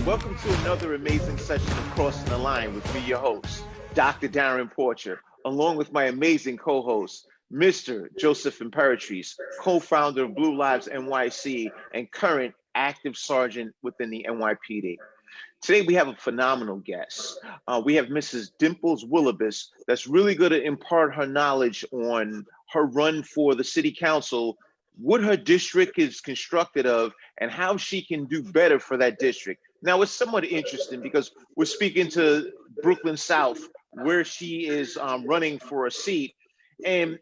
Welcome to another amazing session of Crossing the Line with me, your host, Dr. Darrin Porcher, along with my amazing co-host, Mr. Joseph Imperatrice, co-founder of Blue Lives NYC and current active sergeant within the NYPD. Today we have a phenomenal guest. We have Mrs. Dimples Willabus that's really going to impart her knowledge on her run for the city council, what her district is constructed of, and how she can do better for that district. Now, it's somewhat interesting because we're speaking to Brooklyn South, where she is running for a seat, and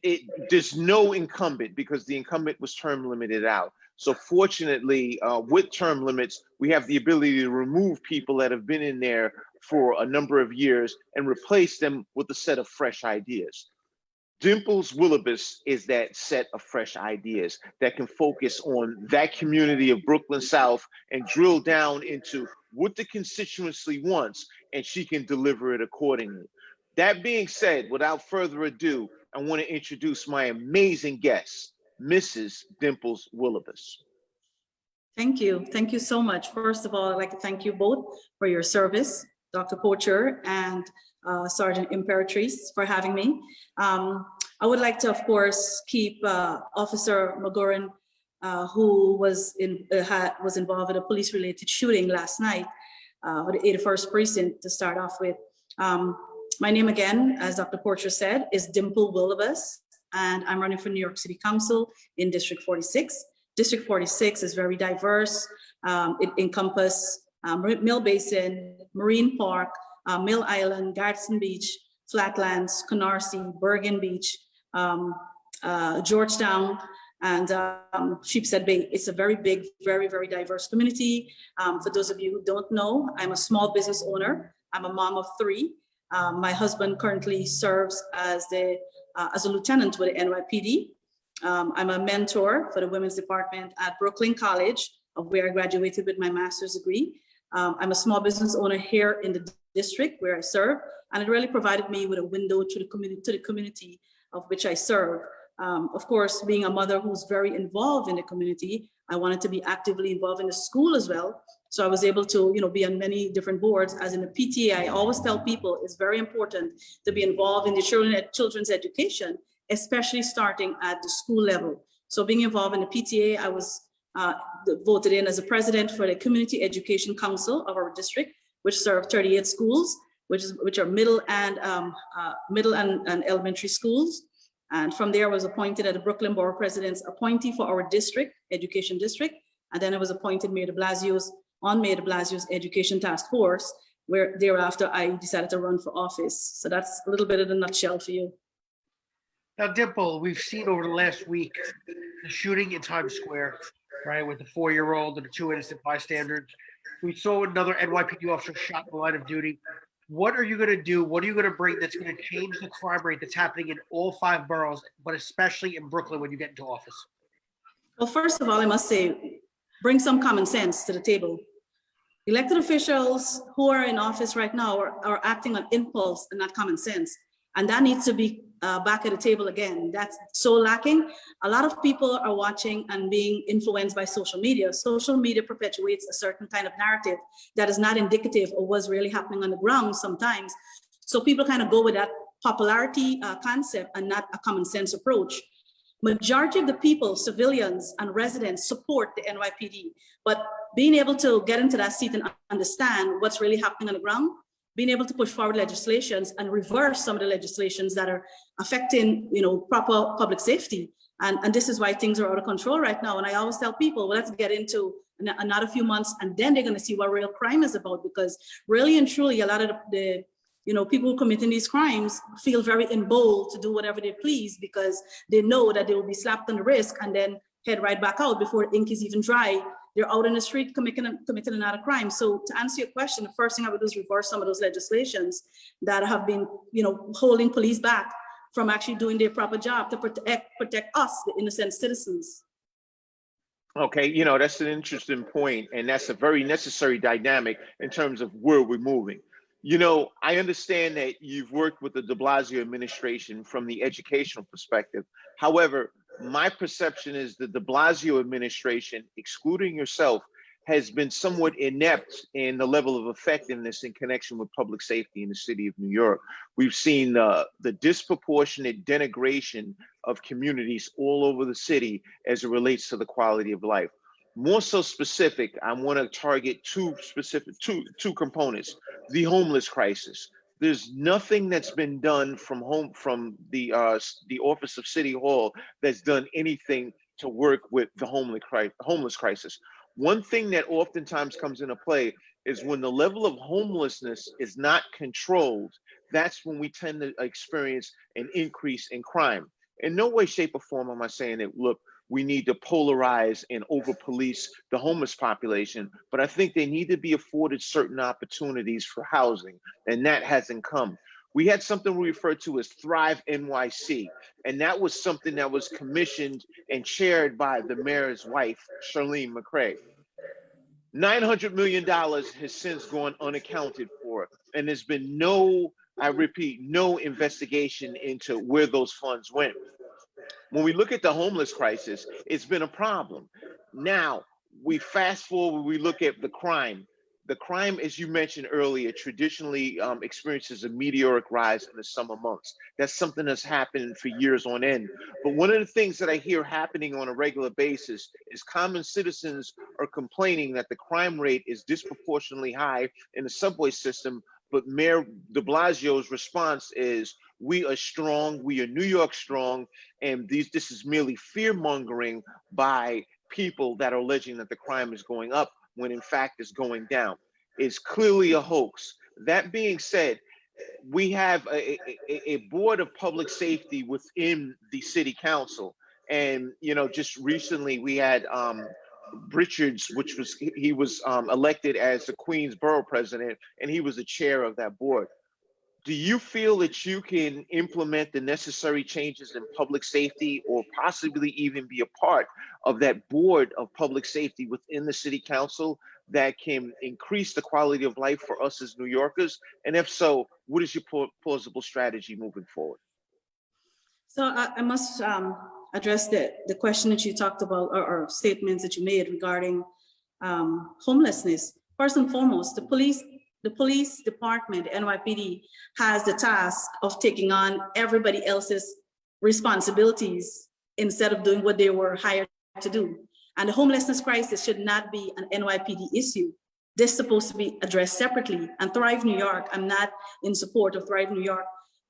there's no incumbent because the incumbent was term limited out. So fortunately, with term limits, we have the ability to remove people that have been in there for a number of years and replace them with a set of fresh ideas. Dimples Willabus is that set of fresh ideas that can focus on that community of Brooklyn South and drill down into what the constituency wants, and she can deliver it accordingly. That being said, without further ado, I want to introduce my amazing guest, Mrs. Dimples Willabus. Thank you. Thank you so much. First of all, I'd like to thank you both for your service, Dr. Porcher and Sergeant Imperatrice, for having me. I would like to, of course, keep Officer McGurran, who was involved in a police-related shooting last night at the 81st Precinct, to start off with. My name, again, as Dr. Porcher said, is Dimple Willabus, and I'm running for New York City Council in District 46. District 46 is very diverse. It encompasses Mill Basin, Marine Park, Mill Island, Gadsden Beach, Flatlands, Canarsie, Bergen Beach, Georgetown, and Sheepshead Bay. It's a very big, very, very diverse community. For those of you who don't know, I'm a small business owner. I'm a mom of three. My husband currently serves as a lieutenant with the NYPD. I'm a mentor for the women's department at Brooklyn College, where I graduated with my master's degree. I'm a small business owner here in the district where I serve, and it really provided me with a window to the community of which I serve. Of course, being a mother who's very involved in the community, I wanted to be actively involved in the school as well. So I was able to, be on many different boards. As in the PTA, I always tell people it's very important to be involved in the children's education, especially starting at the school level. So being involved in the PTA, I was voted in as a president for the Community Education Council of our district, which serve 38 schools, which are middle and elementary schools. And from there, I was appointed as the Brooklyn Borough President's appointee for our district, education district. And then I was appointed Mayor de Blasio's Education Task Force, where thereafter I decided to run for office. So that's a little bit of the nutshell for you. Now, Dimple, we've seen over the last week the shooting in Times Square, right, with the 4-year-old and the 2 innocent bystanders. We saw another NYPD officer shot in the line of duty. What are you going to do? What are you going to bring that's going to change the crime rate that's happening in all 5 boroughs, but especially in Brooklyn when you get into office? Well, first of all, I must say, bring some common sense to the table. Elected officials who are in office right now are acting on impulse and not common sense. And that needs to be back at the table again. That's so lacking. A lot of people are watching and being influenced by social media. Social media perpetuates a certain kind of narrative that is not indicative of what's really happening on the ground sometimes. So people kind of go with that popularity concept and not a common sense approach. Majority of the people, civilians and residents, support the NYPD, but being able to get into that seat and understand what's really happening on the ground, being able to push forward legislations and reverse some of the legislations that are affecting, proper public safety. And this is why things are out of control right now. And I always tell people, well, let's get into another few months, and then they're going to see what real crime is about, because really and truly, a lot of the people who committing these crimes feel very emboldened to do whatever they please because they know that they will be slapped on the wrist and then head right back out before the ink is even dry. They're out in the street committing another crime. So to answer your question, the first thing I would do is reverse some of those legislations that have been, holding police back from actually doing their proper job to protect us, the innocent citizens. Okay, that's an interesting point, and that's a very necessary dynamic in terms of where we're moving. I understand that you've worked with the de Blasio administration from the educational perspective. However, my perception is that the de Blasio administration, excluding yourself, has been somewhat inept in the level of effectiveness in connection with public safety in the city of New York. We've seen the disproportionate denigration of communities all over the city as it relates to the quality of life. More so specific, I want to target two components: the homeless crisis. There's nothing that's been done from the office of City Hall that's done anything to work with the homeless crisis. One thing that oftentimes comes into play is when the level of homelessness is not controlled, that's when we tend to experience an increase in crime. In no way, shape, or form am I saying that, look, we need to polarize and over-police the homeless population, but I think they need to be afforded certain opportunities for housing, and that hasn't come. We had something we referred to as Thrive NYC, and that was something that was commissioned and chaired by the mayor's wife, Charlene McCray. $900 million has since gone unaccounted for, and there's been no, I repeat, no investigation into where those funds went. When we look at the homeless crisis, it's been a problem. Now, we fast forward, we look at the crime. The crime, as you mentioned earlier, traditionally experiences a meteoric rise in the summer months. That's something that's happened for years on end. But one of the things that I hear happening on a regular basis is common citizens are complaining that the crime rate is disproportionately high in the subway system. But Mayor de Blasio's response is, we are strong, we are New York strong, and this is merely fear mongering by people that are alleging that the crime is going up when in fact it's going down. It's clearly a hoax. That being said, we have a board of public safety within the city council. And, you know, just recently we had Richards, he was elected as the Queens Borough president, and he was the chair of that board. Do you feel that you can implement the necessary changes in public safety, or possibly even be a part of that board of public safety within the city council that can increase the quality of life for us as New Yorkers? And if so, what is your plausible strategy moving forward? So I must address the question that you talked about, or statements that you made regarding homelessness. First and foremost, the police department, NYPD, has the task of taking on everybody else's responsibilities instead of doing what they were hired to do. And the homelessness crisis should not be an NYPD issue. This is supposed to be addressed separately. And Thrive New York, I'm not in support of Thrive New York.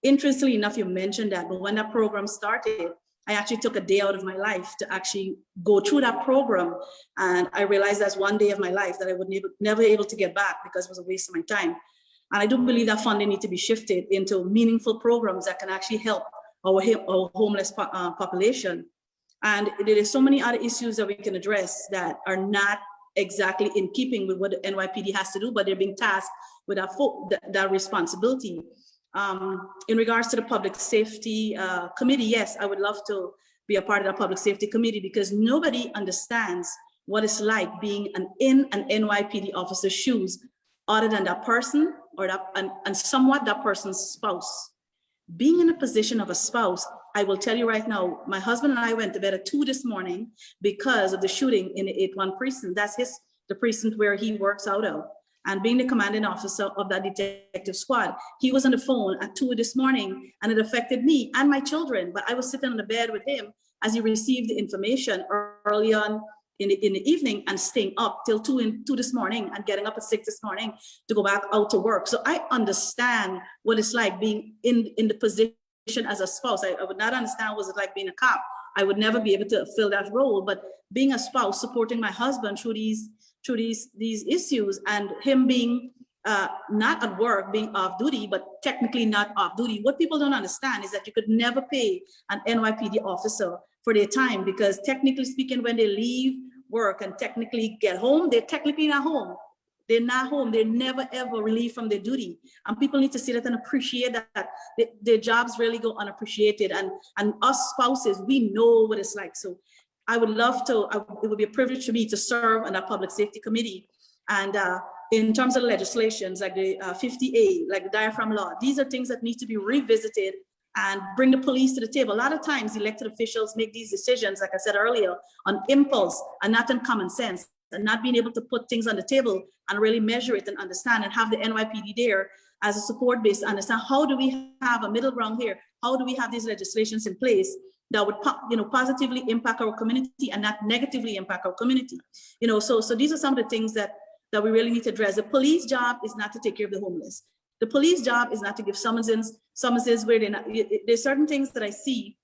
Interestingly enough, you mentioned that, but when that program started, I actually took a day out of my life to actually go through that program. And I realized that's one day of my life that I would never able to get back because it was a waste of my time. And I do believe that funding needs to be shifted into meaningful programs that can actually help our homeless population. And there are so many other issues that we can address that are not exactly in keeping with what the NYPD has to do, but they're being tasked with that responsibility. In regards to the public safety committee, yes, I would love to be a part of the public safety committee, because nobody understands what it's like being in an NYPD officer's shoes other than that person or and somewhat that person's spouse. Being in the position of a spouse, I will tell you right now, my husband and I went to bed at 2 this morning because of the shooting in the 8-1 precinct. That's the precinct where he works out of. And being the commanding officer of that detective squad, he was on the phone at 2 this morning, and it affected me and my children. But I was sitting on the bed with him as he received the information early on in the evening, and staying up till 2 this morning, and getting up at 6 this morning to go back out to work. So I understand what it's like being in the position as a spouse. I would not understand what it's like being a cop. I would never be able to fill that role. But being a spouse, supporting my husband through these issues, and him being not at work, being off duty, but technically not off duty. What people don't understand is that you could never pay an NYPD officer for their time, because technically speaking, when they leave work and technically get home, they're technically not home. They're not home. They're never ever relieved from their duty. And people need to see that and appreciate that their jobs really go unappreciated. And us spouses, we know what it's like. So I would love to, it would be a privilege for me to serve on that public safety committee. And in terms of legislations like the 50A, like the diaphragm law, these are things that need to be revisited and bring the police to the table. A lot of times elected officials make these decisions, like I said earlier, on impulse and not on common sense. and not being able to put things on the table and really measure it and understand and have the NYPD there as a support base to understand how do we have a middle ground here? How do we have these legislations in place that would positively impact our community and not negatively impact our community? So these are some of the things that we really need to address. The police job is not to take care of the homeless. The police job is not to give summonses where they're not. There's certain things that I see,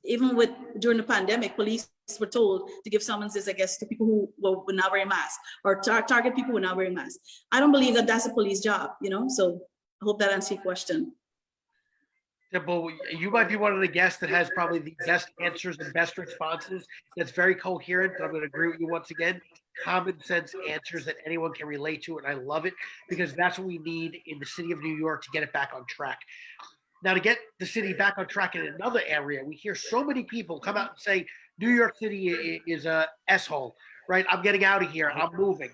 even during the pandemic, police were told to give summonses, I guess, to people who were not wearing masks or target people who were not wearing masks. I don't believe that that's a police job, so I hope that answers your question. Dimple, you might be one of the guests that has probably the best answers and best responses. That's very coherent. I'm going to agree with you once again. Common sense answers that anyone can relate to, and I love it because that's what we need in the city of New York to get it back on track. Now, to get the city back on track in another area, we hear so many people come out and say New York City is a S-hole, right? I'm getting out of here. I'm moving.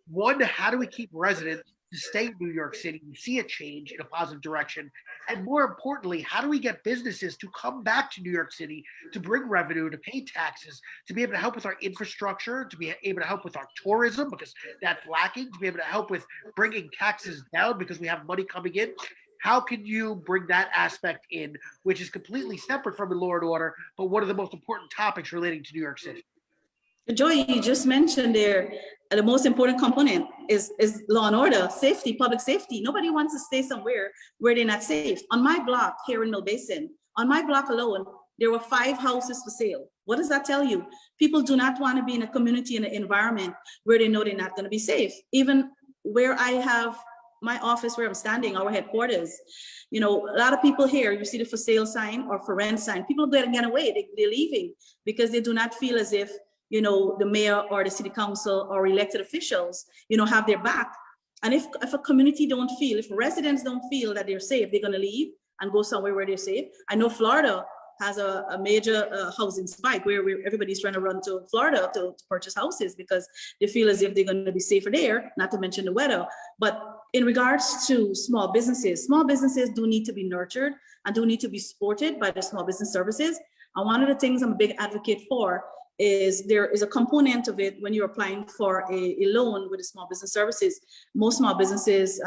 One, how do we keep residents to stay in New York City? We see a change in a positive direction. And more importantly, how do we get businesses to come back to New York City to bring revenue, to pay taxes, to be able to help with our infrastructure, to be able to help with our tourism because that's lacking, to be able to help with bringing taxes down because we have money coming in? How can you bring that aspect in, which is completely separate from the law and order, but one of the most important topics relating to New York City? Joy, you just mentioned there, the most important component is law and order, safety, public safety. Nobody wants to stay somewhere where they're not safe. On my block here in Mill Basin, on my block alone, there were 5 houses for sale. What does that tell you? People do not want to be in a community, in an environment where they know they're not going to be safe. Even where I have my office, where I'm standing, our headquarters, a lot of people here, you see the for sale sign or for rent sign, people are getting away, they're leaving because they do not feel as if the mayor or the city council or elected officials, have their back. And if a community don't feel, if residents don't feel that they're safe, they're going to leave and go somewhere where they're safe. I know Florida has a major housing spike where everybody's trying to run to Florida to purchase houses because they feel as if they're going to be safer there, not to mention the weather. But in regards to small businesses do need to be nurtured and do need to be supported by the small business services. And one of the things I'm a big advocate for is there is a component of it when you're applying for a loan with the small business services. Most small businesses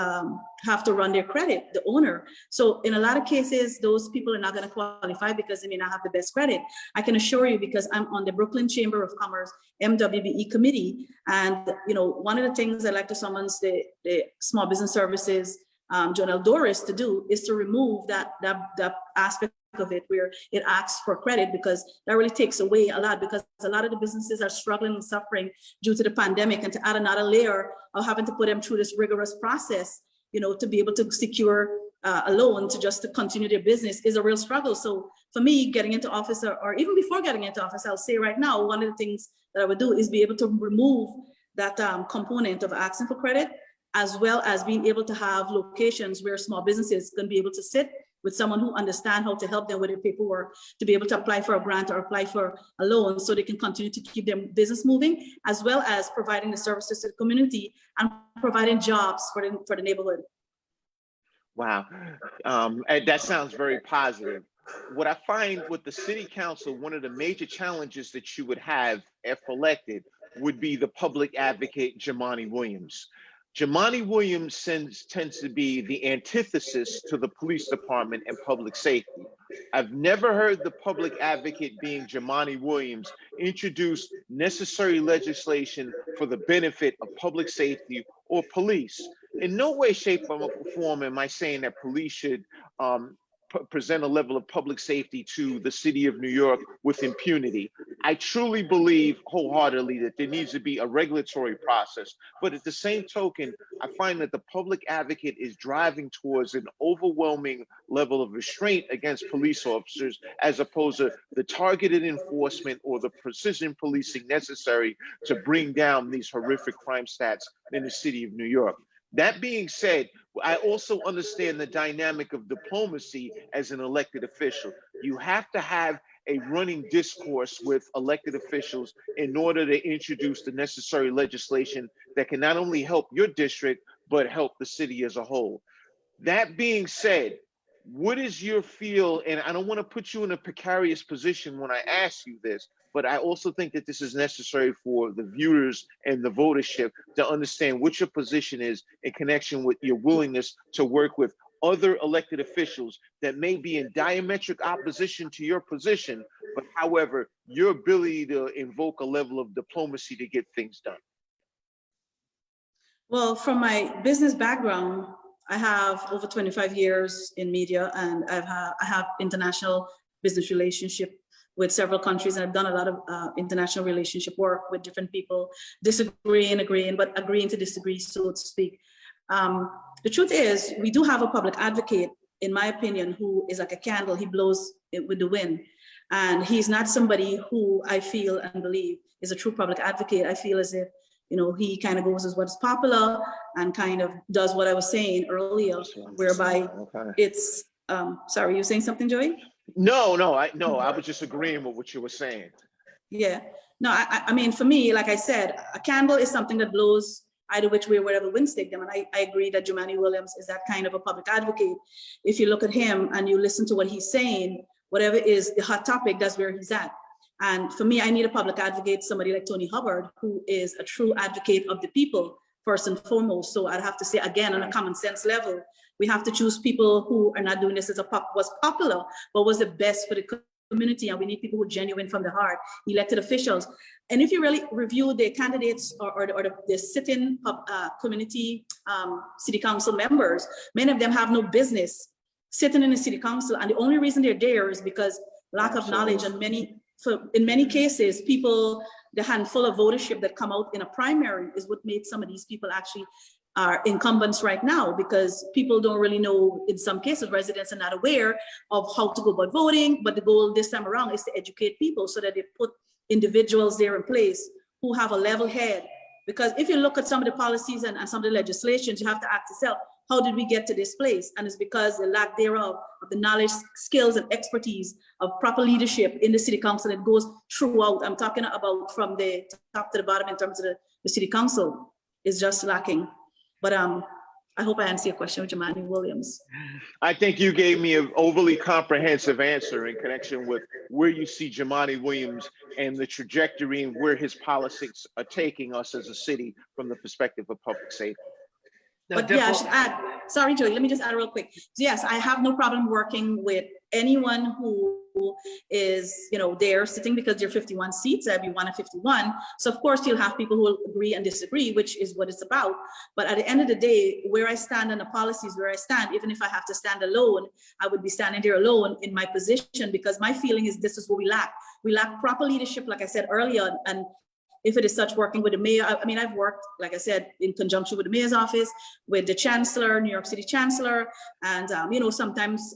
have to run their credit, the owner. So in a lot of cases, those people are not going to qualify because they may not have the best credit. I can assure you, because I'm on the Brooklyn Chamber of Commerce MWBE committee, and one of the things I like to summons the small business services Jonel Doris to do is to remove that aspect of it where it asks for credit, because that really takes away a lot, because a lot of the businesses are struggling and suffering due to the pandemic, and to add another layer of having to put them through this rigorous process, to be able to secure a loan to continue their business is a real struggle. So for me, getting into office or even before getting into office, I'll say right now, one of the things that I would do is be able to remove that component of asking for credit, as well as being able to have locations where small businesses can be able to sit with someone who understands how to help them with their paperwork to be able to apply for a grant or apply for a loan so they can continue to keep their business moving, as well as providing the services to the community and providing jobs for the neighborhood. Wow, and that sounds very positive. What I find with the city council, one of the major challenges that you would have if elected would be the public advocate, Jumaane Williams. Jumaane Williams tends to be the antithesis to the police department and public safety. I've never heard the public advocate, being Jumaane Williams, introduce necessary legislation for the benefit of public safety or police. In no way, shape, or form am I saying that police should present a level of public safety to the city of New York with impunity. I truly believe wholeheartedly that there needs to be a regulatory process. But at the same token, I find that the public advocate is driving towards an overwhelming level of restraint against police officers, as opposed to the targeted enforcement or the precision policing necessary to bring down these horrific crime stats in the city of New York. That being said, I also understand the dynamic of diplomacy as an elected official. You have to have a running discourse with elected officials in order to introduce the necessary legislation that can not only help your district, but help the city as a whole. That being said, what is your feel, and I don't want to put you in a precarious position when I ask you this, but I also think that this is necessary for the viewers and the votership to understand what your position is in connection with your willingness to work with other elected officials that may be in diametric opposition to your position, but however, your ability to invoke a level of diplomacy to get things done. Well, from my business background, I have over 25 years in media, and I have international business relationship with several countries, and I've done a lot of international relationship work with different people, disagreeing, agreeing, but agreeing to disagree, so to speak. The truth is, we do have a public advocate, in my opinion, who is like a candle. He blows it with the wind. And he's not somebody who I feel and believe is a true public advocate. I feel as if, you know, he kind of goes as what's popular and kind of does what I was saying earlier, whereby it's, sorry, you were saying something, Joey? No, I was just agreeing with what you were saying. Yeah, no, I mean, for me, like I said, a candle is something that blows either which way, wherever winds take them. And I agree that Jumaane Williams is that kind of a public advocate. If you look at him and you listen to what he's saying, whatever is the hot topic, that's where he's at. And for me, I need a public advocate, somebody like Tony Hubbard, who is a true advocate of the people, first and foremost. So I'd have to say, again, on a common sense level, we have to choose people who are not doing this as was popular, but was the best for the community. And we need people who are genuine from the heart, elected officials. And if you really review the candidates or the sitting community city council members, many of them have no business sitting in the city council. And the only reason they're there is because lack of knowledge. And in many cases, people, the handful of votership that come out in a primary is what made some of these people actually are incumbents right now, because people don't really know, in some cases, residents are not aware of how to go about voting. But the goal this time around is to educate people so that they put individuals there in place who have a level head. Because if you look at some of the policies and some of the legislations, you have to ask yourself, how did we get to this place? And it's because the lack thereof of the knowledge, skills, and expertise of proper leadership in the city council. It goes throughout. I'm talking about from the top to the bottom in terms of the city council is just lacking. But I hope I answered your question with Jumaane Williams. I think you gave me an overly comprehensive answer in connection with where you see Jumaane Williams and the trajectory and where his politics are taking us as a city from the perspective of public safety. But yeah, I should add, sorry, Joey, let me just add real quick. So yes, I have no problem working with anyone who is, you know, there sitting, because there are 51 seats, I'd be one of 51. So of course you'll have people who will agree and disagree, which is what it's about. But at the end of the day, where I stand on the policies, where I stand, even if I have to stand alone, I would be standing there alone in my position, because my feeling is this is what we lack. We lack proper leadership, like I said earlier. And if it is such, working with the mayor, I mean, I've worked, like I said, in conjunction with the mayor's office, with the chancellor, New York City chancellor. And, you know, sometimes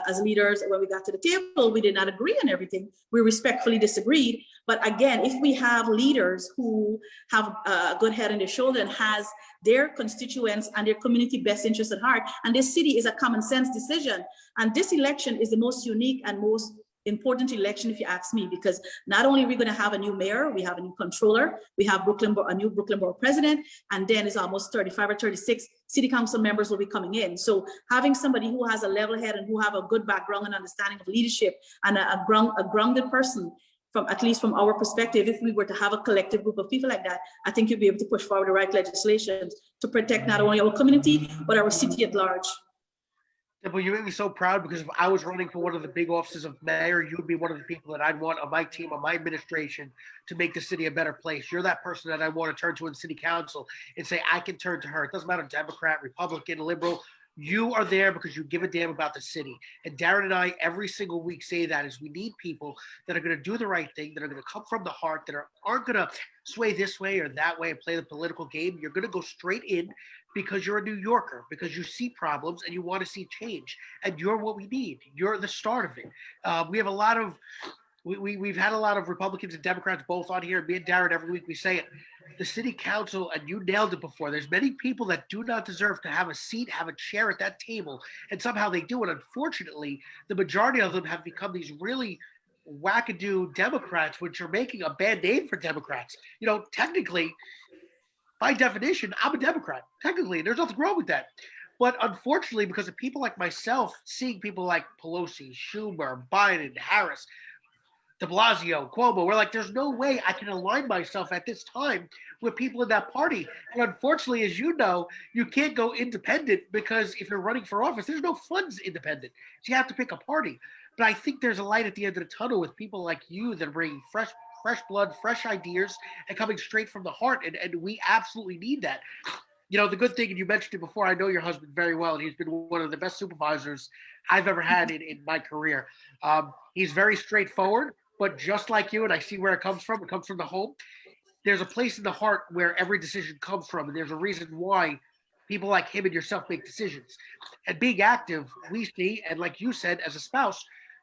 as leaders, when we got to the table, we did not agree on everything. We respectfully disagreed. But again, if we have leaders who have a good head on their shoulder and has their constituents and their community best interests at heart, and this city is a common sense decision. And this election is the most unique and most important election, if you ask me, because not only are we going to have a new mayor, we have a new controller, we have a new Brooklyn Borough president, and then it's almost 35 or 36 city council members will be coming in. So having somebody who has a level head and who have a good background and understanding of leadership and a grounded person, from at least from our perspective, if we were to have a collective group of people like that, I think you'd be able to push forward the right legislation to protect not only our community, but our city at large. Dimple, you make me so proud, because if I was running for one of the big offices of mayor, you would be one of the people that I'd want on my team, on my administration, to make the city a better place. You're that person that I want to turn to in city council and say, I can turn to her. It doesn't matter, Democrat, Republican, liberal. You are there because you give a damn about the city. And Darrin and I, every single week, say that is we need people that are going to do the right thing, that are going to come from the heart, that aren't going to sway this way or that way and play the political game. You're going to go straight in because you're a New Yorker, because you see problems and you want to see change. And you're what we need. You're the start of it. We have a lot of, we've had a lot of Republicans and Democrats both on here. Me and Darrin, every week we say it. The city council, and you nailed it before, there's many people that do not deserve to have a seat, have a chair at that table, and somehow they do it. Unfortunately, the majority of them have become these really wackadoo Democrats, which are making a bad name for Democrats. You know, technically, by definition, I'm a Democrat. Technically, there's nothing wrong with that. But unfortunately, because of people like myself, seeing people like Pelosi, Schumer, Biden, Harris, de Blasio, Cuomo. We're like, there's no way I can align myself at this time with people in that party. And unfortunately, as you know, you can't go independent because if you're running for office, there's no funds independent. So you have to pick a party. But I think there's a light at the end of the tunnel with people like you that are bringing fresh blood, fresh ideas, and coming straight from the heart. And we absolutely need that. You know, the good thing, and you mentioned it before, I know your husband very well, and he's been one of the best supervisors I've ever had in my career. He's very straightforward, but just like you, and I see where it comes from the home. There's a place in the heart where every decision comes from, and there's a reason why people like him and yourself make decisions. And being active, we see, and like you said, as a spouse,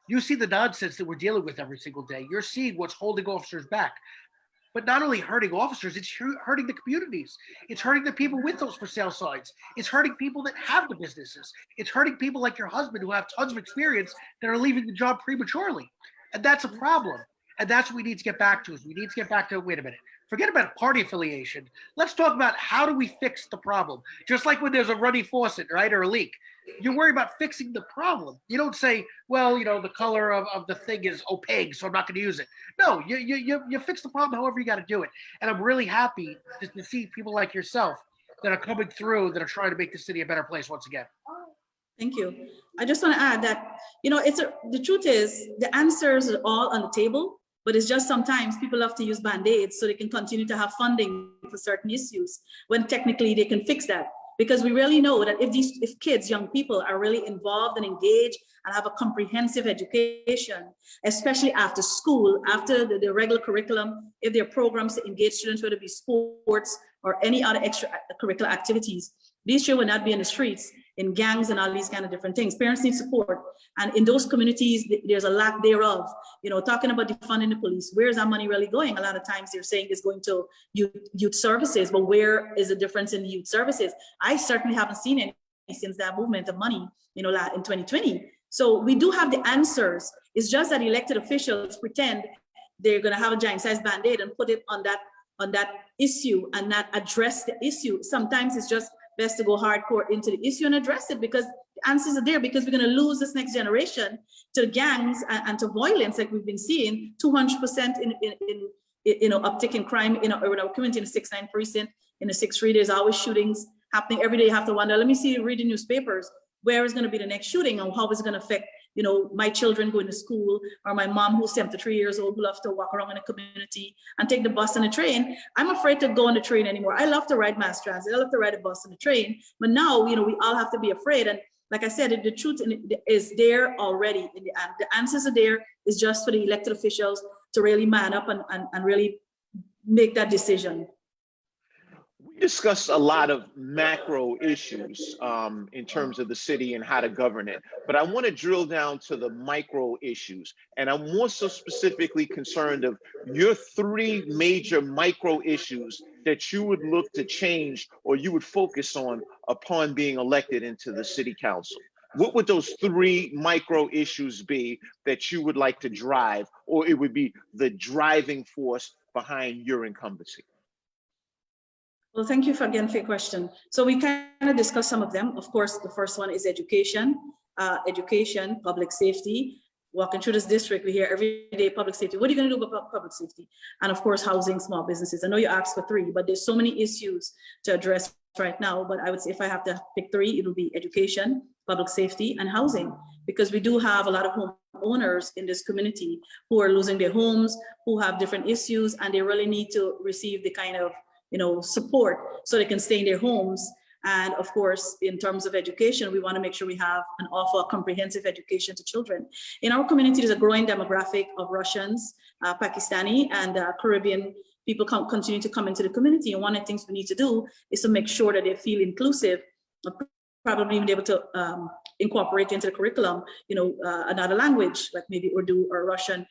you see the nonsense that we're dealing with every single day. You're seeing what's holding officers back. But not only hurting officers, it's hurting the communities. It's hurting the people with those for sale signs. It's hurting people that have the businesses. It's hurting people like your husband who have tons of experience that are leaving the job prematurely. And that's a problem. And that's what we need to get back to. Is we need to get back to, wait a minute, forget about party affiliation. Let's talk about how do we fix the problem? Just like when there's a runny faucet, right, or a leak. You worry about fixing the problem. You don't say, well, you know, the color of the thing is opaque, so I'm not going to use it. No, you fix the problem however you got to do it. And I'm really happy to see people like yourself that are coming through, that are trying to make the city a better place once again. Thank you. I just want to add that, you know, the truth is the answers are all on the table, but it's just sometimes people have to use Band-Aids so they can continue to have funding for certain issues when technically they can fix that. Because we really know that if kids, young people are really involved and engaged and have a comprehensive education, especially after school, after the regular curriculum, if there are programs to engage students, whether it be sports or any other extracurricular activities, these children will not be in the streets, in gangs and all these kind of different things. Parents need support. And in those communities, there's a lack thereof. You know, talking about defunding the police, where is that money really going? A lot of times they're saying it's going to youth services, but where is the difference in the youth services? I certainly haven't seen any since that movement of money, you know, in 2020. So we do have the answers. It's just that elected officials pretend they're gonna have a giant size Band-Aid and put it on that issue and not address the issue. Sometimes it's just best to go hardcore into the issue and address it, because the answers are there, because we're going to lose this next generation to gangs and to violence, like we've been seeing 200% in you know, uptick in crime in our community in the 6-9 precinct, in the 6-3. There's always shootings happening every day. You have to wonder, let me see, read the newspapers, where is going to be the next shooting and how is it going to affect, you know, my children going to school, or my mom who's 73 years old who loves to walk around in the community and take the bus and the train. I'm afraid to go on the train anymore. I love to ride mass transit. I love to ride a bus and the train. But now, you know, we all have to be afraid. And like I said, the truth is there already. The answers are there. It's just for the elected officials to really man up and really make that decision. We discussed a lot of macro issues in terms of the city and how to govern it, but I want to drill down to the micro issues. And I'm more so specifically concerned of your 3 major micro issues that you would look to change or you would focus on upon being elected into the city council. What would those 3 micro issues be that you would like to drive, or it would be the driving force behind your incumbency? Well, thank you again for your question. So we kind of discussed some of them. Of course, the first one is education, public safety. Walking through this district, we hear every day public safety. What are you going to do about public safety? And of course, housing, small businesses. I know you asked for 3, but there's so many issues to address right now. But I would say if I have to pick 3, it will be education, public safety, and housing, because we do have a lot of homeowners in this community who are losing their homes, who have different issues, and they really need to receive the kind of, you know, support so they can stay in their homes. And of course, in terms of education, we want to make sure we have and offer comprehensive education to children. In our community, there's a growing demographic of Russians, Pakistani, and Caribbean people continue to come into the community. And one of the things we need to do is to make sure that they feel inclusive, probably even able to incorporate into the curriculum, you know, another language, like maybe Urdu or Russian,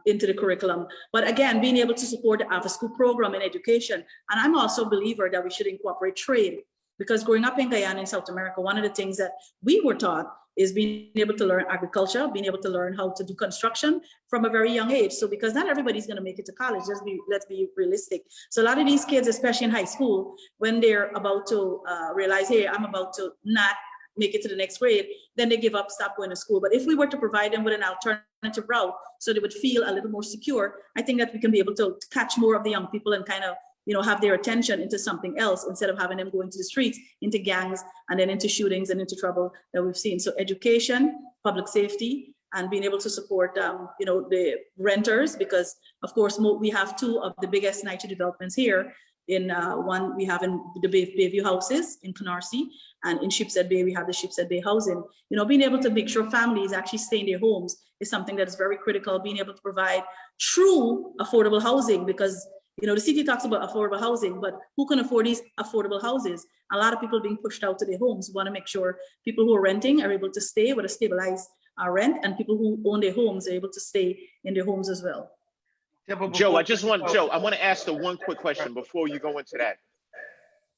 into the curriculum. But again, being able to support the after-school program in education. And I'm also a believer that we should incorporate trade, because growing up in Guyana in South America, one of the things that we were taught is being able to learn agriculture, being able to learn how to do construction from a very young age. So because not everybody's gonna make it to college, let's be realistic. So a lot of these kids, especially in high school, when they're about to realize, hey, I'm about to not make it to the next grade, then they give up, stop going to school. But if we were to provide them with an alternative route so they would feel a little more secure, I think that we can be able to catch more of the young people and kind of, you know, have their attention into something else instead of having them go into the streets, into gangs, and then into shootings and into trouble that we've seen. So education, public safety, and being able to support, you know, the renters, because of course we have two of the biggest NYC developments here. In one we have in the Bayview houses in Canarsie, and in Sheepshead Bay we have the Sheepshead Bay housing. You know, being able to make sure families actually stay in their homes is something that is very critical. Being able to provide true affordable housing, because you know the city talks about affordable housing, but who can afford these affordable houses? A lot of people being pushed out to their homes. We want to make sure people who are renting are able to stay with a stabilized rent, and people who own their homes are able to stay in their homes as well. Joe, I want to ask the one quick question before you go into that.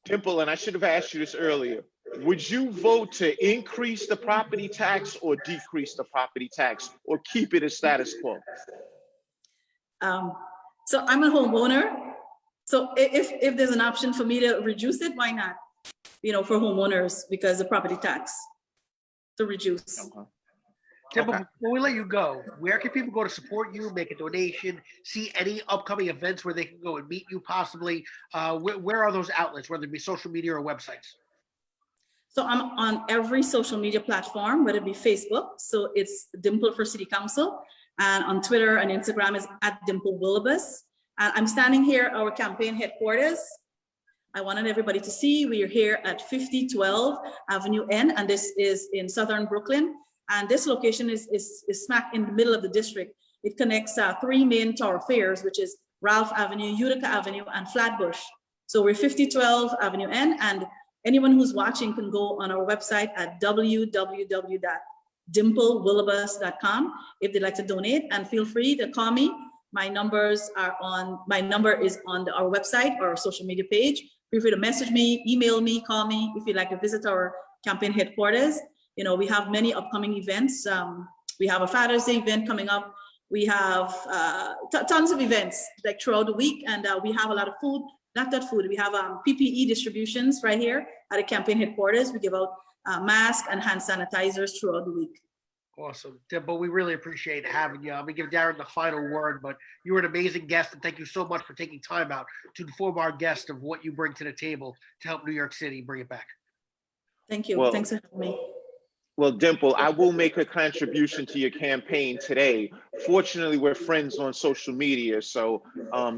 Dimple, and I should have asked you this earlier, would you vote to increase the property tax or decrease the property tax or keep it as status quo? So I'm a homeowner. So if there's an option for me to reduce it, why not? You know, for homeowners, because the property tax to reduce. Okay. Dimple, before we let you go, where can people go to support you, make a donation, see any upcoming events where they can go and meet you possibly? Where are those outlets, whether it be social media or websites? So I'm on every social media platform, whether it be Facebook, so it's Dimple for City Council, and on Twitter and Instagram is @Dimple Willabus. And I'm standing here at our campaign headquarters. I wanted everybody to see we are here at 5012 Avenue N, and this is in Southern Brooklyn. And this location is smack in the middle of the district. It connects three main thoroughfares, which is Ralph Avenue, Utica Avenue, and Flatbush. So we're 5012 Avenue N, and anyone who's watching can go on our website at www.dimplewillabus.com if they'd like to donate, and feel free to call me. My number is on our website or our social media page. Feel free to message me, email me, call me if you'd like to visit our campaign headquarters. You know, we have many upcoming events. We have a Father's Day event coming up. We have tons of events like throughout the week, and we have a lot of food, not that food. We have PPE distributions right here at the campaign headquarters. We give out masks and hand sanitizers throughout the week. Awesome. Dimple, we really appreciate having you. I'm going to give Darrin the final word, but you were an amazing guest, and thank you so much for taking time out to inform our guests of what you bring to the table to help New York City bring it back. Thank you. Well, thanks for having me. Well, Dimple, I will make a contribution to your campaign today. Fortunately, we're friends on social media, so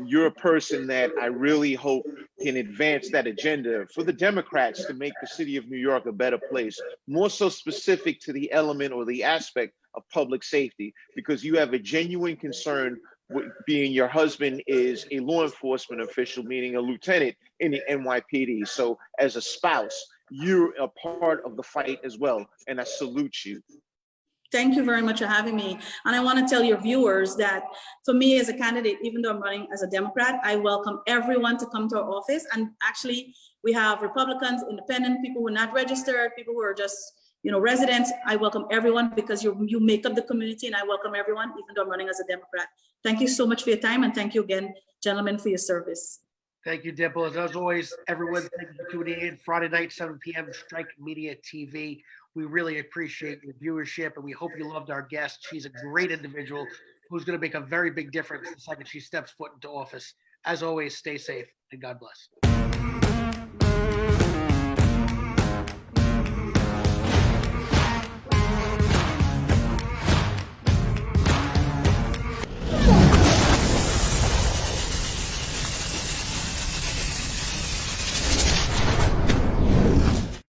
you're a person that I really hope can advance that agenda for the Democrats to make the city of New York a better place, more so specific to the element or the aspect of public safety, because you have a genuine concern with being your husband is a law enforcement official, meaning a lieutenant in the NYPD. So as a spouse, you're a part of the fight as well, and I salute you. Thank you very much for having me. And I want to tell your viewers that for me as a candidate, even though I'm running as a Democrat, I welcome everyone to come to our office. And actually, we have Republicans, independent, people who are not registered, people who are just, you know, residents. I welcome everyone because you make up the community, and I welcome everyone, even though I'm running as a Democrat. Thank you so much for your time, and thank you again, gentlemen, for your service. Thank you, Dimple. As always, everyone, thank you for tuning in. Friday night, 7 p.m., Strike Media TV. We really appreciate your viewership, and we hope you loved our guest. She's a great individual who's going to make a very big difference the second she steps foot into office. As always, stay safe, and God bless.